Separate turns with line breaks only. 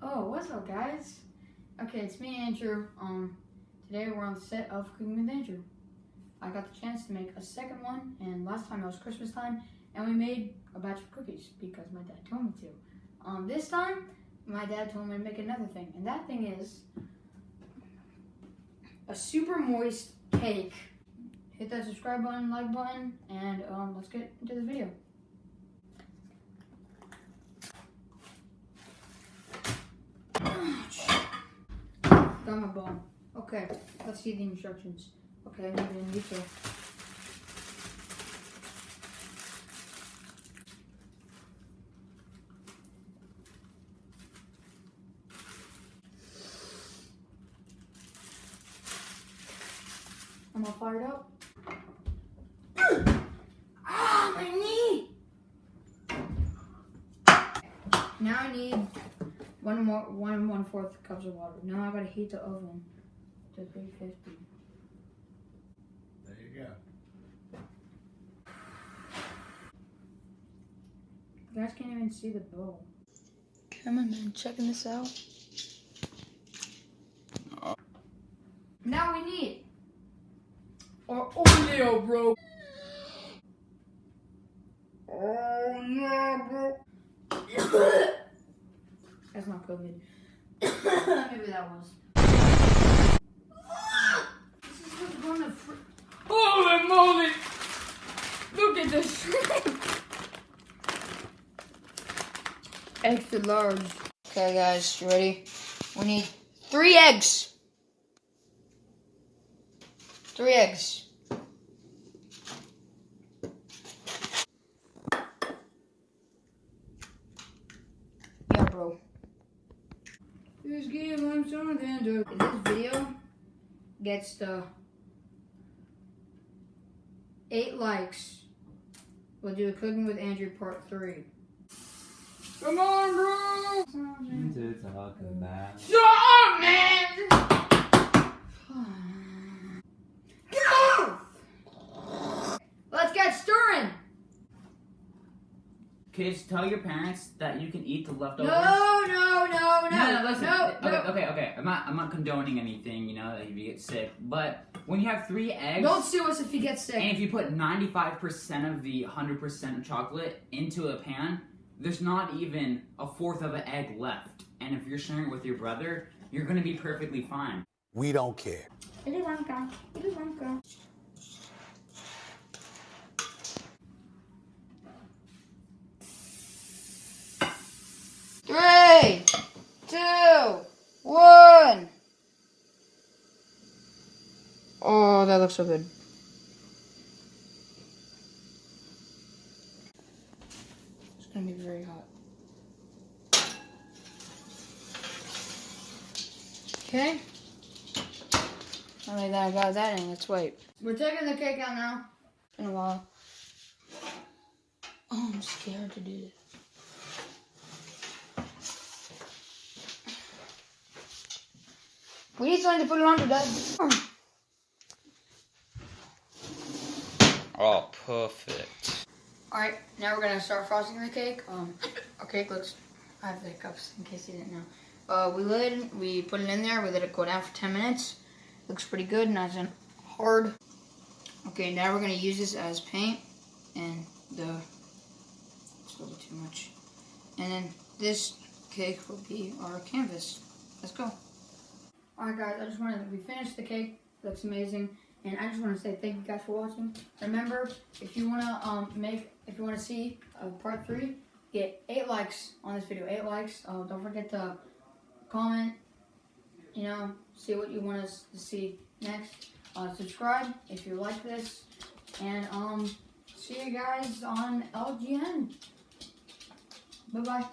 Oh, what's up, guys? Okay, it's me, Andrew. Today we're on the set of Cooking with Andrew. I got the chance to make a second one, and last time it was Christmas time, and we made a batch of cookies because my dad told me to. This time, my dad told me to make another thing, and that thing is a super moist cake. Hit that subscribe button, like button, and let's get into the video. Got my bowl. Okay, let's see the instructions. Okay, I'm gonna need to. I'm all fired up. Ah, my knee! Now I need 1/4 cups of water. Now I gotta heat the oven to 350.
There you go.
You guys can't even see the bowl. Cameraman, checking this out. Now we need our Oreo, bro. Oh yeah, bro. That's not COVID. Maybe that was. This is what's going to Holy moly! Look at this. Extra large. Okay, guys, you ready? We need 3 eggs. 3 eggs. Yeah, bro. Just give him something to. If this video gets to 8 likes, we'll do a Cooking with Andrew Part 3. Come on, bro!
To talk about.
Shut up, man! Let's get stirring!
Kids, tell your parents that you can eat the leftovers.
No,
listen.
no.
Okay. I'm not condoning anything, you know, that if you get sick. But when you have 3 eggs,
Don't sue us if you get sick.
and if you put 95% of the 100% chocolate into a pan, there's not even 1/4 of an egg left. And if you're sharing it with your brother, you're gonna be perfectly fine.
We don't care.
It is one guy. It is one guy. Three, 2, 1. Oh, that looks so good. It's gonna be very hot. Okay. Only that I got that in. Let's wait. We're taking the cake out now. It's been a while. Oh, I'm scared to do this. We need something to put it on, Dad.
Oh, perfect.
Alright, now we're gonna start frosting the cake. Our cake looks, I have the cups in case you didn't know. We put it in there, we let it go down for 10 minutes. Looks pretty good, nice and hard. Okay, now we're gonna use this as paint, and it's a little bit too much. And then this cake will be our canvas. Let's go. Alright guys, we finished the cake, looks amazing. And I just want to say thank you guys for watching. Remember, if you wanna see part 3, get 8 likes on this video. 8 likes. Don't forget to comment. You know, see what you want us to see next. Subscribe if you like this, and see you guys on LGN. Bye bye.